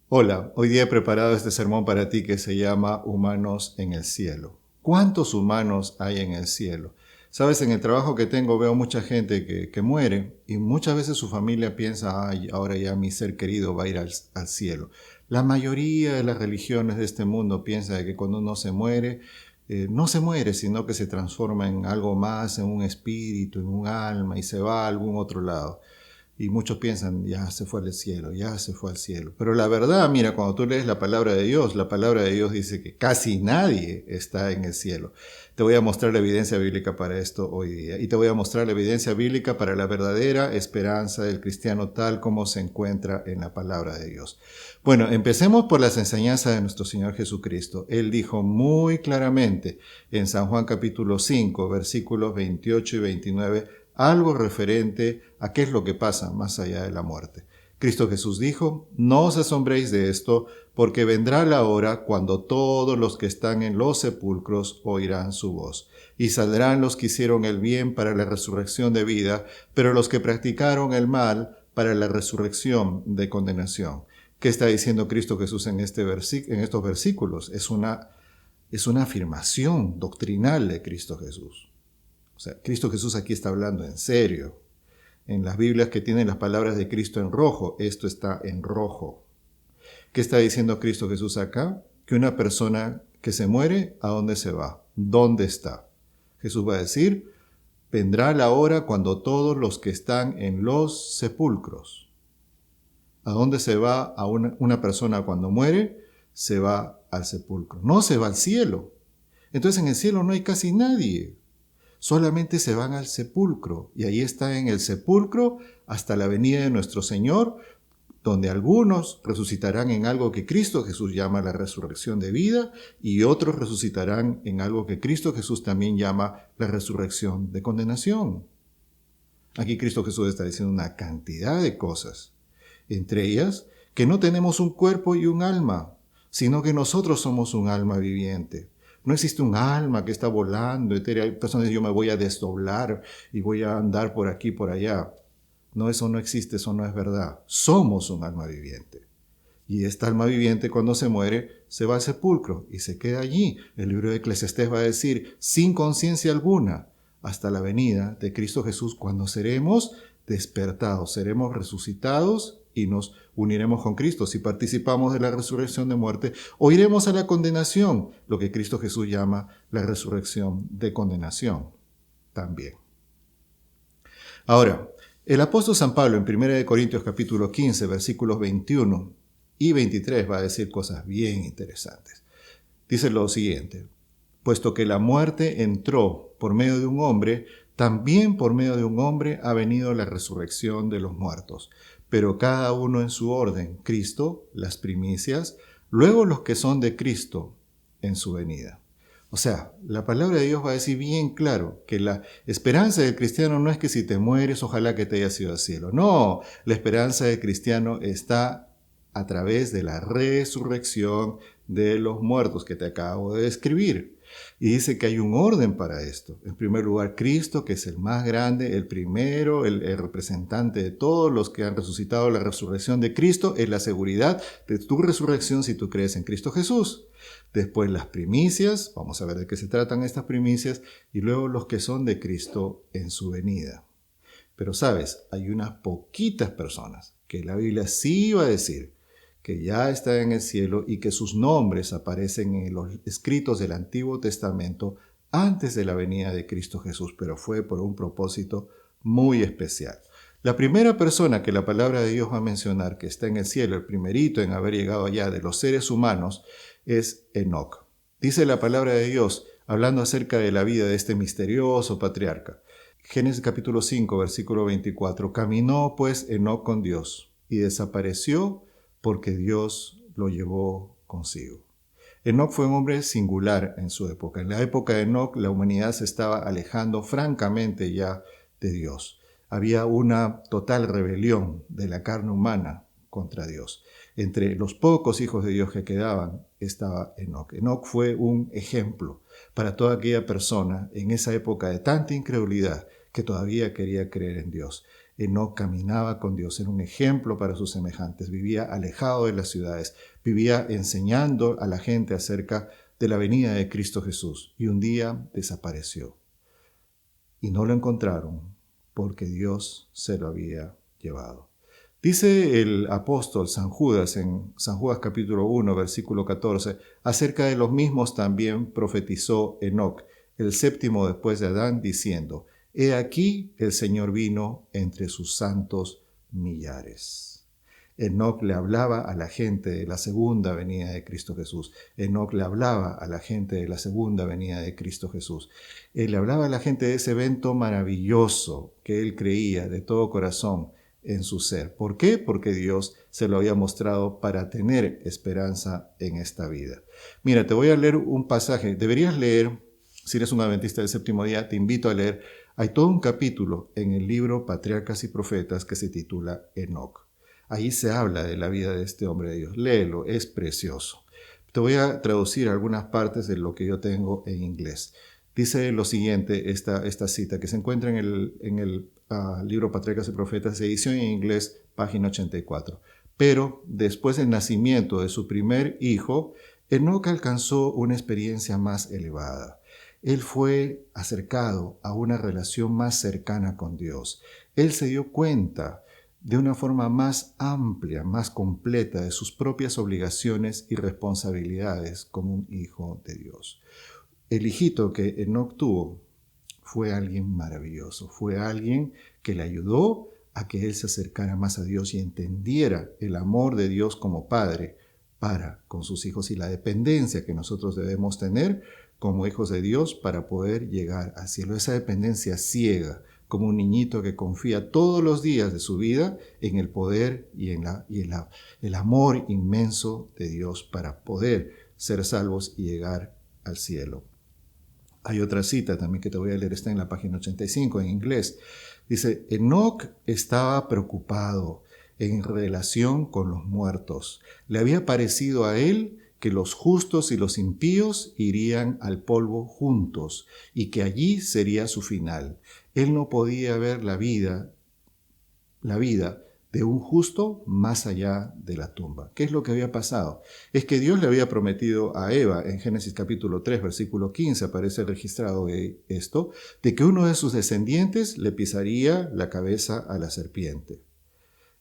Hola, hoy día he preparado este sermón para ti que se llama Humanos en el Cielo. ¿Cuántos humanos hay en el cielo? Sabes, en el trabajo que tengo veo mucha gente que muere y muchas veces su familia piensa, ay, ahora ya mi ser querido va a ir al cielo. La mayoría de las religiones de este mundo piensa de que cuando uno se muere, no se muere, sino que se transforma en algo más, en un espíritu, en un alma y se va a algún otro lado. Y muchos piensan, ya se fue al cielo, ya se fue al cielo. Pero la verdad, mira, cuando tú lees la palabra de Dios dice que casi nadie está en el cielo. Te voy a mostrar la evidencia bíblica para esto hoy día. Y te voy a mostrar la evidencia bíblica para la verdadera esperanza del cristiano tal como se encuentra en la palabra de Dios. Bueno, empecemos por las enseñanzas de nuestro Señor Jesucristo. Él dijo muy claramente en San Juan capítulo 5, versículos 28 y 29, algo referente a qué es lo que pasa más allá de la muerte. Cristo Jesús dijo, no os asombréis de esto, porque vendrá la hora cuando todos los que están en los sepulcros oirán su voz, y saldrán los que hicieron el bien para la resurrección de vida, pero los que practicaron el mal para la resurrección de condenación. ¿Qué está diciendo Cristo Jesús en estos versículos? Es una afirmación doctrinal de Cristo Jesús. O sea, Cristo Jesús aquí está hablando en serio. En las Biblias que tienen las palabras de Cristo en rojo, esto está en rojo. ¿Qué está diciendo Cristo Jesús acá? Que una persona que se muere, ¿a dónde se va? ¿Dónde está? Jesús va a decir, vendrá la hora cuando todos los que están en los sepulcros. ¿A dónde se va a una persona cuando muere? Se va al sepulcro. No se va al cielo. Entonces en el cielo no hay casi nadie. Solamente se van al sepulcro y ahí está en el sepulcro hasta la venida de nuestro Señor, donde algunos resucitarán en algo que Cristo Jesús llama la resurrección de vida y otros resucitarán en algo que Cristo Jesús también llama la resurrección de condenación. Aquí Cristo Jesús está diciendo una cantidad de cosas, entre ellas que no tenemos un cuerpo y un alma, sino que nosotros somos un alma viviente. No existe un alma que está volando, etérea. Hay personas que yo me voy a desdoblar y voy a andar por aquí, por allá. No, eso no existe, eso no es verdad. Somos un alma viviente. Y esta alma viviente cuando se muere se va al sepulcro y se queda allí. El libro de Eclesiastés va a decir, sin conciencia alguna, hasta la venida de Cristo Jesús, cuando seremos despertados, seremos resucitados y nos uniremos con Cristo. Si participamos de la resurrección de muerte, o iremos a la condenación, lo que Cristo Jesús llama la resurrección de condenación también. Ahora, el apóstol San Pablo en 1 Corintios capítulo 15, versículos 21 y 23 va a decir cosas bien interesantes. Dice lo siguiente, puesto que la muerte entró por medio de un hombre, también por medio de un hombre ha venido la resurrección de los muertos, pero cada uno en su orden, Cristo, las primicias, luego los que son de Cristo en su venida. O sea, la palabra de Dios va a decir bien claro que la esperanza del cristiano no es que si te mueres, ojalá que te hayas ido al cielo. No, la esperanza del cristiano está a través de la resurrección de los muertos que te acabo de describir. Y dice que hay un orden para esto. En primer lugar, Cristo, que es el más grande, el primero, el representante de todos los que han resucitado. La resurrección de Cristo es la seguridad de tu resurrección si tú crees en Cristo Jesús. Después las primicias, vamos a ver de qué se tratan estas primicias, y luego los que son de Cristo en su venida. Pero sabes, hay unas poquitas personas que la Biblia sí va a decir que ya están en el cielo y que sus nombres aparecen en los escritos del Antiguo Testamento antes de la venida de Cristo Jesús, pero fue por un propósito muy especial. La primera persona que la palabra de Dios va a mencionar que está en el cielo, el primerito en haber llegado allá de los seres humanos, es Enoc. Dice la palabra de Dios, hablando acerca de la vida de este misterioso patriarca. Génesis capítulo 5, versículo 24. Caminó pues Enoc con Dios y desapareció porque Dios lo llevó consigo. Enoc fue un hombre singular en su época. En la época de Enoc, la humanidad se estaba alejando francamente ya de Dios. Había una total rebelión de la carne humana contra Dios. Entre los pocos hijos de Dios que quedaban estaba Enoc. Enoc fue un ejemplo para toda aquella persona en esa época de tanta incredulidad que todavía quería creer en Dios. Enoc caminaba con Dios, era un ejemplo para sus semejantes, vivía alejado de las ciudades, vivía enseñando a la gente acerca de la venida de Cristo Jesús, y un día desapareció. Y no lo encontraron porque Dios se lo había llevado. Dice el apóstol San Judas en San Judas capítulo 1, versículo 14, acerca de los mismos también profetizó Enoc, el séptimo después de Adán, diciendo: He aquí el Señor vino entre sus santos millares. Enoc le hablaba a la gente de la segunda venida de Cristo Jesús. Enoc le hablaba a la gente de la segunda venida de Cristo Jesús. Él le hablaba a la gente de ese evento maravilloso que él creía de todo corazón en su ser. ¿Por qué? Porque Dios se lo había mostrado para tener esperanza en esta vida. Mira, te voy a leer un pasaje. Deberías leer, si eres un adventista del séptimo día, te invito a leer. Hay todo un capítulo en el libro Patriarcas y Profetas que se titula Enoc. Ahí se habla de la vida de este hombre de Dios. Léelo, es precioso. Te voy a traducir algunas partes de lo que yo tengo en inglés. Dice lo siguiente, esta cita, que se encuentra en el libro Patriarcas y Profetas, edición en inglés, página 84. Pero después del nacimiento de su primer hijo, Enoc alcanzó una experiencia más elevada. Él fue acercado a una relación más cercana con Dios. Él se dio cuenta de una forma más amplia, más completa de sus propias obligaciones y responsabilidades como un hijo de Dios. El hijito que Enoc tuvo fue alguien maravilloso, fue alguien que le ayudó a que él se acercara más a Dios y entendiera el amor de Dios como padre para con sus hijos y la dependencia que nosotros debemos tener como hijos de Dios para poder llegar al cielo. Esa dependencia ciega, como un niñito que confía todos los días de su vida en el poder y en el amor inmenso de Dios para poder ser salvos y llegar al cielo. Hay otra cita también que te voy a leer, está en la página 85 en inglés. Dice: Enoc estaba preocupado en relación con los muertos. Le había parecido a él que los justos y los impíos irían al polvo juntos y que allí sería su final. Él no podía ver la vida de un justo más allá de la tumba. ¿Qué es lo que había pasado? Es que Dios le había prometido a Eva, en Génesis capítulo 3, versículo 15, aparece registrado esto, de que uno de sus descendientes le pisaría la cabeza a la serpiente.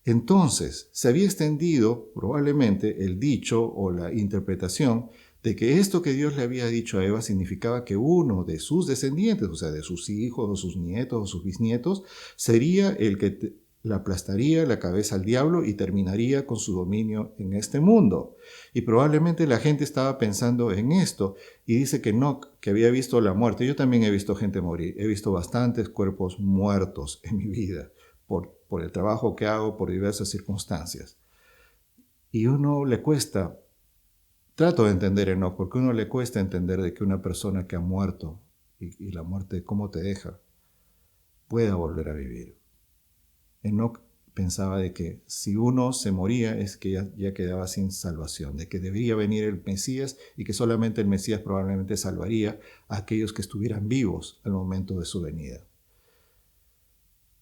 Entonces, se había extendido probablemente el dicho o la interpretación de que esto que Dios le había dicho a Eva significaba que uno de sus descendientes, o sea, de sus hijos o sus nietos o sus bisnietos, sería el que le aplastaría la cabeza al diablo y terminaría con su dominio en este mundo. Y probablemente la gente estaba pensando en esto y dice que Enoc, que había visto la muerte. Yo también he visto gente morir, he visto bastantes cuerpos muertos en mi vida por el trabajo que hago, por diversas circunstancias. Y uno le cuesta, trato de entender Enoc, porque a uno le cuesta entender de que una persona que ha muerto, y la muerte cómo te deja, pueda volver a vivir. Enoc pensaba de que si uno se moría es que ya quedaba sin salvación, de que debería venir el Mesías y que solamente el Mesías probablemente salvaría a aquellos que estuvieran vivos al momento de su venida.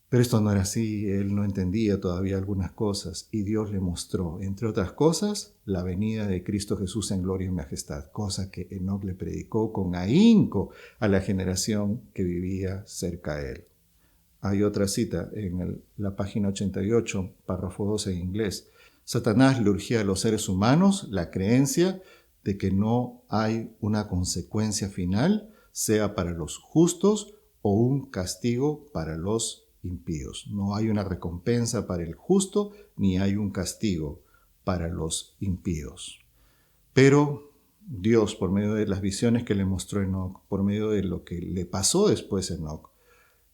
Pero esto no era así, él no entendía todavía algunas cosas y Dios le mostró, entre otras cosas, la venida de Cristo Jesús en gloria y majestad, cosa que Enoc le predicó con ahínco a la generación que vivía cerca de él. Hay otra cita en la página 88, párrafo 12 en inglés. Satanás le urgía a los seres humanos la creencia de que no hay una consecuencia final, sea para los justos o un castigo para los impíos. No hay una recompensa para el justo, ni hay un castigo para los impíos. Pero Dios, por medio de las visiones que le mostró Enoc, por medio de lo que le pasó después a Enoc,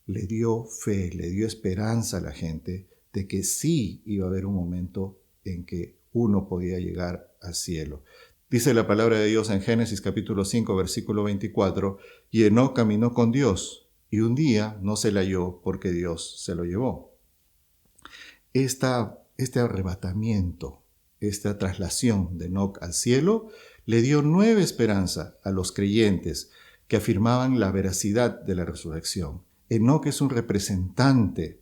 le dio fe, le dio esperanza a la gente de que sí iba a haber un momento en que uno podía llegar al cielo. Dice la palabra de Dios en Génesis capítulo 5, versículo 24, y Enoc caminó con Dios, y un día no se le halló porque Dios se lo llevó. Este arrebatamiento, esta traslación de Enoc al cielo, le dio nueva esperanza a los creyentes que afirmaban la veracidad de la resurrección. Enoc es un representante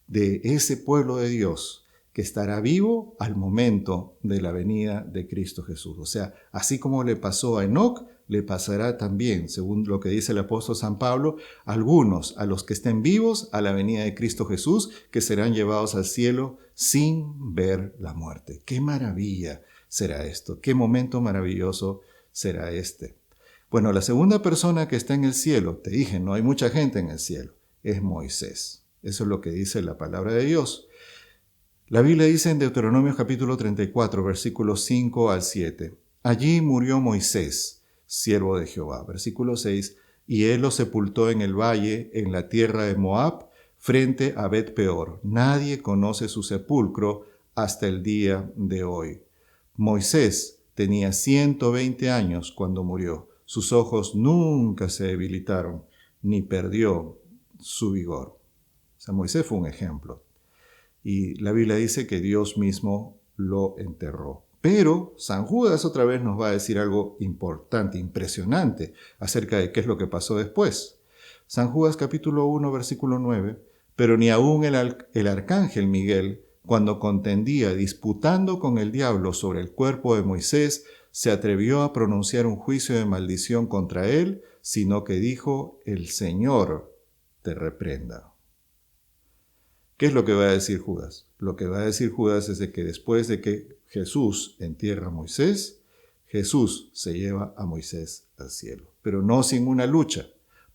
de ese pueblo de Dios que estará vivo al momento de la venida de Cristo Jesús. O sea, así como le pasó a Enoc, le pasará también, según lo que dice el apóstol San Pablo, algunos, a los que estén vivos a la venida de Cristo Jesús, que serán llevados al cielo sin ver la muerte. ¡Qué maravilla será esto! ¡Qué momento maravilloso será este! Bueno, la segunda persona que está en el cielo, te dije, no hay mucha gente en el cielo, es Moisés. Eso es lo que dice la palabra de Dios. La Biblia dice en Deuteronomio capítulo 34, versículos 5 al 7, allí murió Moisés, siervo de Jehová. Versículo 6, y él lo sepultó en el valle, en la tierra de Moab, frente a Bet-peor. Nadie conoce su sepulcro hasta el día de hoy. Moisés tenía 120 años cuando murió. Sus ojos nunca se debilitaron, ni perdió su vigor. O sea, Moisés fue un ejemplo. Y la Biblia dice que Dios mismo lo enterró. Pero San Judas otra vez nos va a decir algo importante, impresionante, acerca de qué es lo que pasó después. San Judas capítulo 1, versículo 9, pero ni aún el arcángel Miguel, cuando contendía, disputando con el diablo sobre el cuerpo de Moisés, se atrevió a pronunciar un juicio de maldición contra él, sino que dijo, el Señor te reprenda. ¿Qué es lo que va a decir Judas? Lo que va a decir Judas es de que después de que Jesús entierra a Moisés, Jesús se lleva a Moisés al cielo, pero no sin una lucha.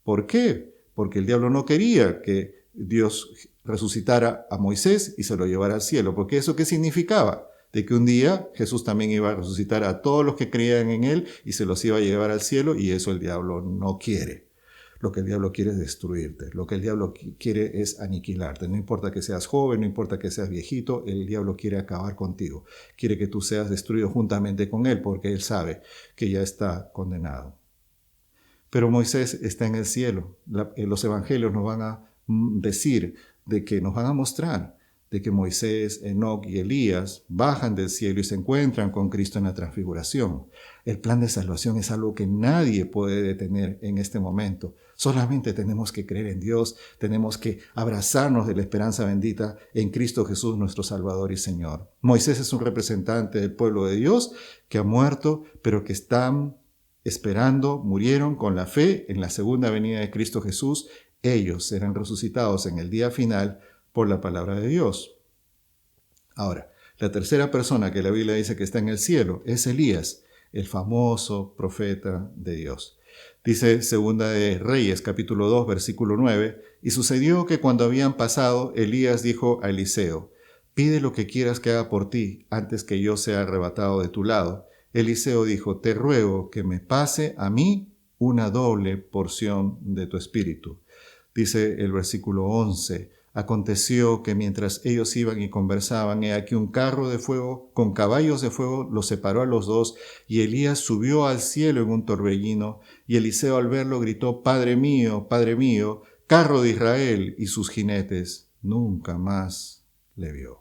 ¿Por qué? Porque el diablo no quería que Dios resucitara a Moisés y se lo llevara al cielo, porque ¿eso qué significaba? De que un día Jesús también iba a resucitar a todos los que creían en él y se los iba a llevar al cielo, y eso el diablo no quiere. Lo que el diablo quiere es destruirte. Lo que el diablo quiere es aniquilarte. No importa que seas joven, no importa que seas viejito, el diablo quiere acabar contigo. Quiere que tú seas destruido juntamente con él, porque él sabe que ya está condenado. Pero Moisés está en el cielo. Los evangelios nos van a decir, nos van a mostrar de que Moisés, Enoc y Elías bajan del cielo y se encuentran con Cristo en la transfiguración. El plan de salvación es algo que nadie puede detener en este momento. Solamente tenemos que creer en Dios, tenemos que abrazarnos de la esperanza bendita en Cristo Jesús, nuestro Salvador y Señor. Moisés es un representante del pueblo de Dios que ha muerto, pero que están esperando, murieron con la fe en la segunda venida de Cristo Jesús. Ellos serán resucitados en el día final por la palabra de Dios. Ahora, la tercera persona que la Biblia dice que está en el cielo es Elías, el famoso profeta de Dios. Dice Segunda de Reyes, capítulo 2, versículo 9, y sucedió que cuando habían pasado, Elías dijo a Eliseo, pide lo que quieras que haga por ti, antes que yo sea arrebatado de tu lado. Eliseo dijo, te ruego que me pase a mí una doble porción de tu espíritu. Dice el versículo 11, aconteció que mientras ellos iban y conversaban, he aquí un carro de fuego con caballos de fuego los separó a los dos, y Elías subió al cielo en un torbellino, y Eliseo al verlo gritó, Padre mío, carro de Israel y sus jinetes. Nunca más le vio.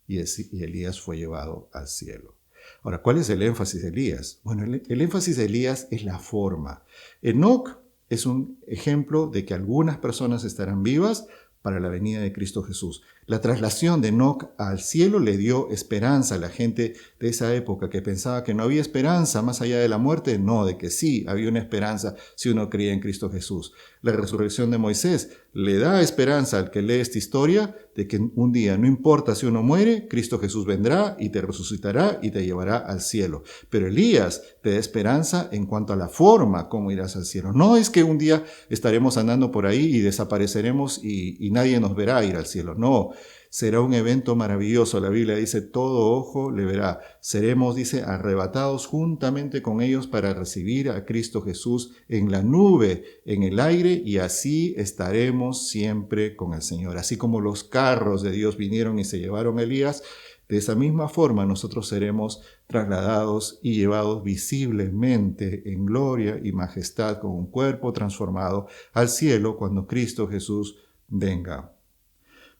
Y Elías fue llevado al cielo. Ahora, ¿cuál es el énfasis de Elías? Bueno, el énfasis de Elías es la forma. Enoc es un ejemplo de que algunas personas estarán vivas para la venida de Cristo Jesús. La traslación de Enoc al cielo le dio esperanza a la gente de esa época que pensaba que no había esperanza más allá de la muerte. No, de que sí había una esperanza si uno creía en Cristo Jesús. La resurrección de Moisés le da esperanza al que lee esta historia de que un día, no importa si uno muere, Cristo Jesús vendrá y te resucitará y te llevará al cielo. Pero Elías te da esperanza en cuanto a la forma como irás al cielo. No es que un día estaremos andando por ahí y desapareceremos y nadie nos verá ir al cielo. No, será un evento maravilloso. La Biblia dice, todo ojo le verá. Seremos, dice, arrebatados juntamente con ellos para recibir a Cristo Jesús en la nube, en el aire, y así estaremos siempre con el Señor. Así como los carros de Dios vinieron y se llevaron a Elías, de esa misma forma nosotros seremos trasladados y llevados visiblemente en gloria y majestad con un cuerpo transformado al cielo cuando Cristo Jesús venga.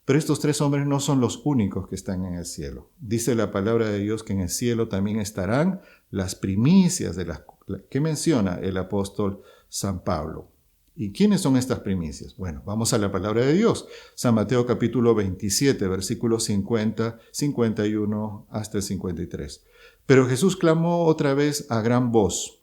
Pero estos tres hombres no son los únicos que están en el cielo. Dice la palabra de Dios que en el cielo también estarán las primicias de las que menciona el apóstol San Pablo. ¿Y quiénes son estas primicias? Bueno, vamos a la palabra de Dios. San Mateo capítulo 27, versículos 50, 51 hasta el 53. Pero Jesús clamó otra vez a gran voz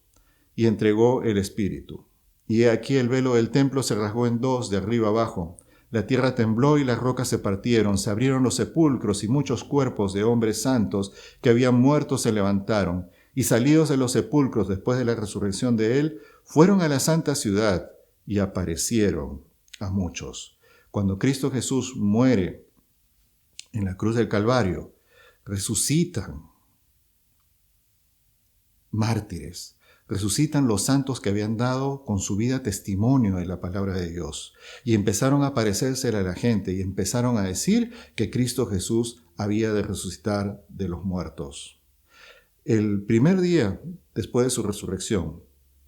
y entregó el Espíritu. Y he aquí el velo del templo se rasgó en dos, de arriba abajo. La tierra tembló y las rocas se partieron, se abrieron los sepulcros y muchos cuerpos de hombres santos que habían muerto se levantaron. Y salidos de los sepulcros después de la resurrección de él, fueron a la santa ciudad y aparecieron a muchos. Cuando Cristo Jesús muere en la cruz del Calvario, resucitan mártires, resucitan los santos que habían dado con su vida testimonio de la palabra de Dios y empezaron a aparecerse a la gente y empezaron a decir que Cristo Jesús había de resucitar de los muertos. El primer día después de su resurrección,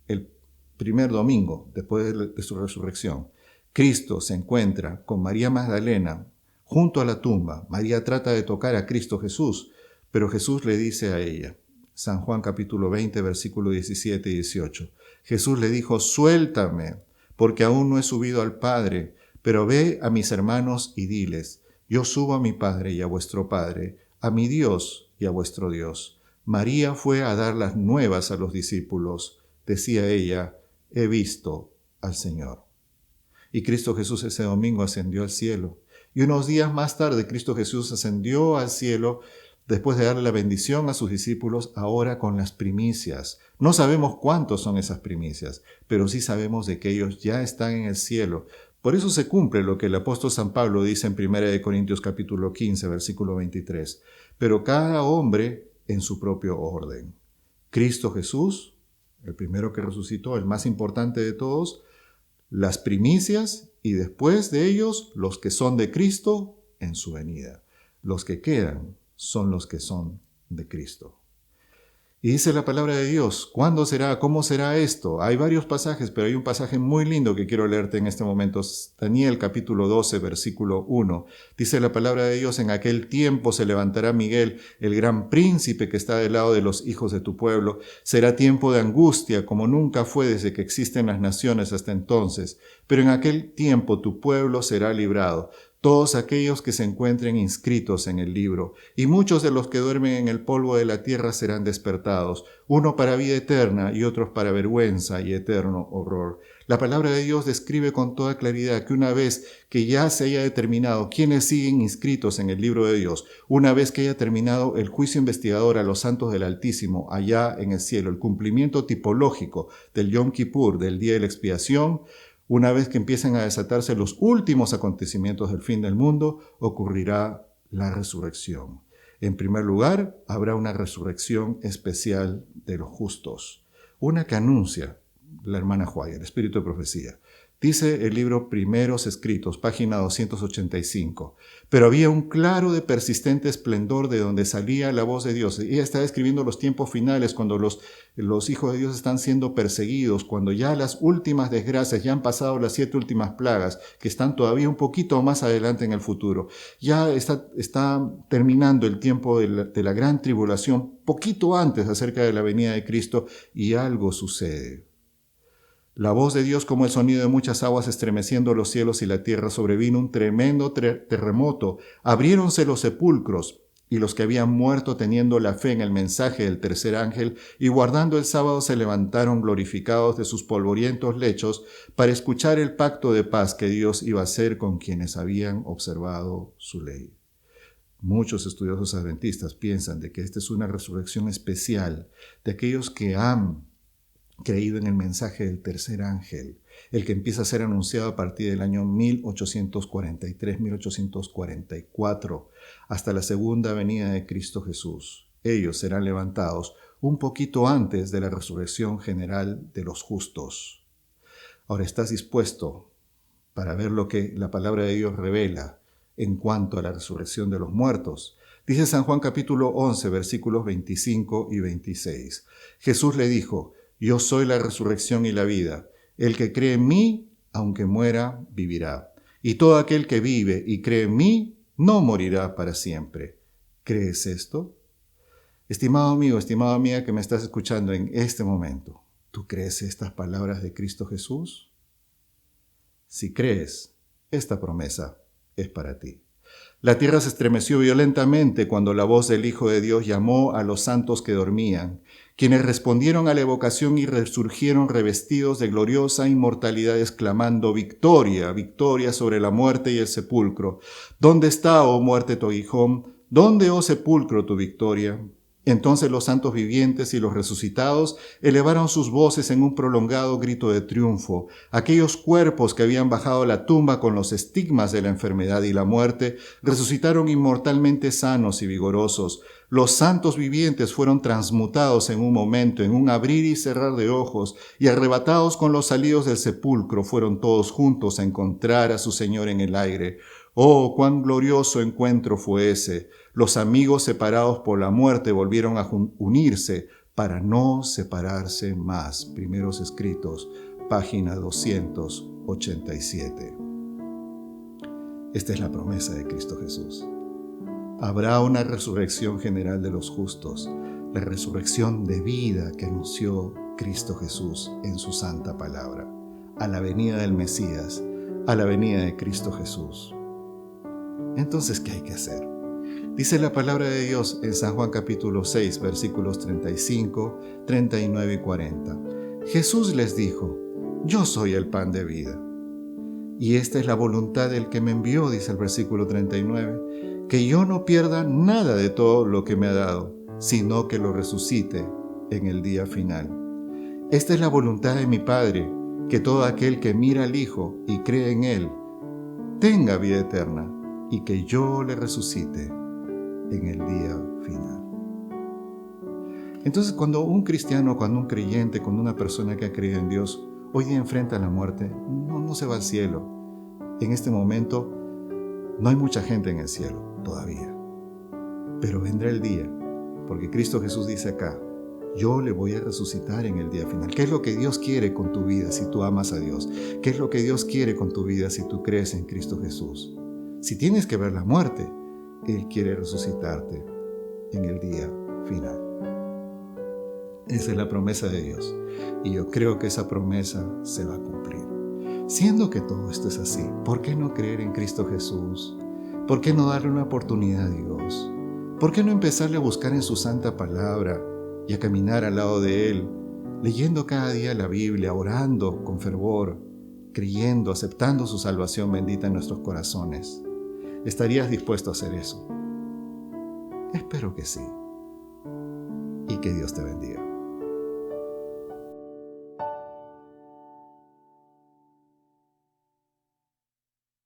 el primer domingo después de su resurrección, Cristo se encuentra con María Magdalena junto a la tumba. María trata de tocar a Cristo Jesús, pero Jesús le dice a ella, San Juan capítulo 20, versículo 17 y 18, Jesús le dijo, suéltame, porque aún no he subido al Padre, pero ve a mis hermanos y diles, yo subo a mi Padre y a vuestro Padre, a mi Dios y a vuestro Dios. María fue a dar las nuevas a los discípulos. Decía ella, he visto al Señor. Y Cristo Jesús ese domingo ascendió al cielo. Y unos días más tarde Cristo Jesús ascendió al cielo después de darle la bendición a sus discípulos, ahora con las primicias. No sabemos cuántos son esas primicias, pero sí sabemos de que ellos ya están en el cielo. Por eso se cumple lo que el apóstol San Pablo dice en 1 Corintios capítulo 15, versículo 23. Pero cada hombre en su propio orden. Cristo Jesús, el primero que resucitó, el más importante de todos, las primicias y después de ellos los que son de Cristo en su venida. Los que quedan son los que son de Cristo. Y dice la palabra de Dios, ¿cuándo será? ¿Cómo será esto? Hay varios pasajes, pero hay un pasaje muy lindo que quiero leerte en este momento. Daniel capítulo 12, versículo 1. Dice la palabra de Dios, en aquel tiempo se levantará Miguel, el gran príncipe que está del lado de los hijos de tu pueblo. Será tiempo de angustia, como nunca fue desde que existen las naciones hasta entonces. Pero en aquel tiempo tu pueblo será librado. Todos aquellos que se encuentren inscritos en el libro, y muchos de los que duermen en el polvo de la tierra serán despertados, uno para vida eterna y otros para vergüenza y eterno horror. La palabra de Dios describe con toda claridad que una vez que ya se haya determinado quiénes siguen inscritos en el libro de Dios, una vez que haya terminado el juicio investigador a los santos del Altísimo allá en el cielo, el cumplimiento tipológico del Yom Kippur, del día de la expiación, una vez que empiecen a desatarse los últimos acontecimientos del fin del mundo, ocurrirá la resurrección. En primer lugar, habrá una resurrección especial de los justos, una que anuncia la hermana Huaya, el Espíritu de Profecía. Dice el libro Primeros Escritos, página 285. Pero había un claro de persistente esplendor de donde salía la voz de Dios. Ella está describiendo los tiempos finales, cuando los hijos de Dios están siendo perseguidos, cuando ya las últimas desgracias, ya han pasado las 7 últimas plagas, que están todavía un poquito más adelante en el futuro. Ya está terminando el tiempo de la gran tribulación, poquito antes acerca de la venida de Cristo, y algo sucede. La voz de Dios como el sonido de muchas aguas estremeciendo los cielos y la tierra, sobrevino un tremendo terremoto. Abriéronse los sepulcros y los que habían muerto teniendo la fe en el mensaje del tercer ángel y guardando el sábado se levantaron glorificados de sus polvorientos lechos para escuchar el pacto de paz que Dios iba a hacer con quienes habían observado su ley. Muchos estudiosos adventistas piensan de que esta es una resurrección especial de aquellos que han creído en el mensaje del tercer ángel, el que empieza a ser anunciado a partir del año 1843-1844, hasta la segunda venida de Cristo Jesús. Ellos serán levantados un poquito antes de la resurrección general de los justos. Ahora, ¿estás dispuesto para ver lo que la palabra de Dios revela en cuanto a la resurrección de los muertos? Dice San Juan capítulo 11, versículos 25 y 26. Jesús le dijo, yo soy la resurrección y la vida. El que cree en mí, aunque muera, vivirá. Y todo aquel que vive y cree en mí, no morirá para siempre. ¿Crees esto? Estimado amigo, estimada amiga que me estás escuchando en este momento, ¿tú crees estas palabras de Cristo Jesús? Si crees, esta promesa es para ti. La tierra se estremeció violentamente cuando la voz del Hijo de Dios llamó a los santos que dormían, quienes respondieron a la evocación y resurgieron revestidos de gloriosa inmortalidad, exclamando: victoria, victoria sobre la muerte y el sepulcro. ¿Dónde está, oh muerte, tu aguijón? ¿Dónde, oh sepulcro, tu victoria? Entonces los santos vivientes y los resucitados elevaron sus voces en un prolongado grito de triunfo. Aquellos cuerpos que habían bajado a la tumba con los estigmas de la enfermedad y la muerte resucitaron inmortalmente sanos y vigorosos. Los santos vivientes fueron transmutados en un momento, en un abrir y cerrar de ojos, y arrebatados con los salidos del sepulcro, fueron todos juntos a encontrar a su Señor en el aire. ¡Oh, cuán glorioso encuentro fue ese! Los amigos separados por la muerte volvieron a unirse para no separarse más. Primeros Escritos, página 287. Esta es la promesa de Cristo Jesús. Habrá una resurrección general de los justos, la resurrección de vida que anunció Cristo Jesús en su santa palabra, a la venida del Mesías, a la venida de Cristo Jesús. Entonces, ¿qué hay que hacer? Dice la palabra de Dios en San Juan capítulo 6, versículos 35, 39 y 40. Jesús les dijo: yo soy el pan de vida. Y esta es la voluntad del que me envió, dice el versículo 39, que yo no pierda nada de todo lo que me ha dado, sino que lo resucite en el día final. Esta es la voluntad de mi Padre, que todo aquel que mira al Hijo y cree en Él, tenga vida eterna, y que yo le resucite en el día final. Entonces, cuando un cristiano, cuando un creyente, cuando una persona que ha creído en Dios, hoy día enfrenta la muerte, no se va al cielo. En este momento no hay mucha gente en el cielo todavía. Pero vendrá el día, porque Cristo Jesús dice acá: yo le voy a resucitar en el día final. ¿Qué es lo que Dios quiere con tu vida si tú amas a Dios? ¿Qué es lo que Dios quiere con tu vida si tú crees en Cristo Jesús? Si tienes que ver la muerte, Él quiere resucitarte en el día final. Esa es la promesa de Dios, y yo creo que esa promesa se va a cumplir. Siendo que todo esto es así, ¿por qué no creer en Cristo Jesús? ¿Por qué no darle una oportunidad a Dios? ¿Por qué no empezarle a buscar en su santa palabra y a caminar al lado de Él, leyendo cada día la Biblia, orando con fervor, creyendo, aceptando su salvación bendita en nuestros corazones? ¿Estarías dispuesto a hacer eso? Espero que sí. Y que Dios te bendiga.